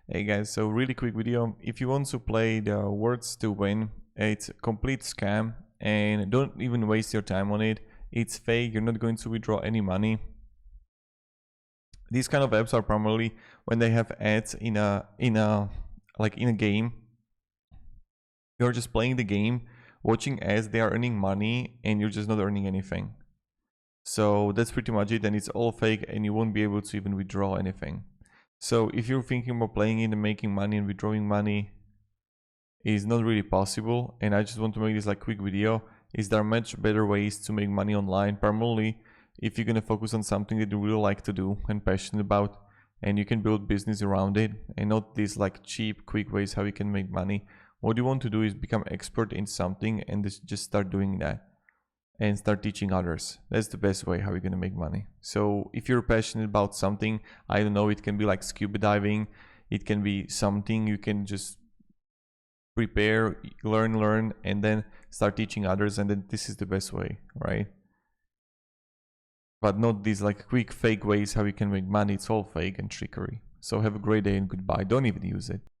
Hey guys, so really quick video. If you want to play the Words to Win, it's a complete scam and don't even waste your time on it. It's fake, you're not going to withdraw any money. These kind of apps are primarily when they have ads in a game. You're just playing the game, watching ads, they are earning money and you're just not earning anything. So that's pretty much it, and it's all fake and you won't be able to even withdraw anything. So if you're thinking about playing it and making money and withdrawing money is not really possible, and I just want to make this like quick video, is there are much better ways to make money online, primarily if you're gonna focus on something that you really like to do and passionate about, and you can build business around it, and not these like cheap, quick ways how you can make money. What you want to do is become expert in something and just start doing that and start teaching others. That's the best way how you're gonna make money. So if you're passionate about something, I don't know, it can be like scuba diving, it can be something you can just prepare, learn, and then start teaching others, and then this is the best way, right? But not these like quick fake ways how you can make money. It's all fake and trickery. So have a great day and goodbye. Don't even use it.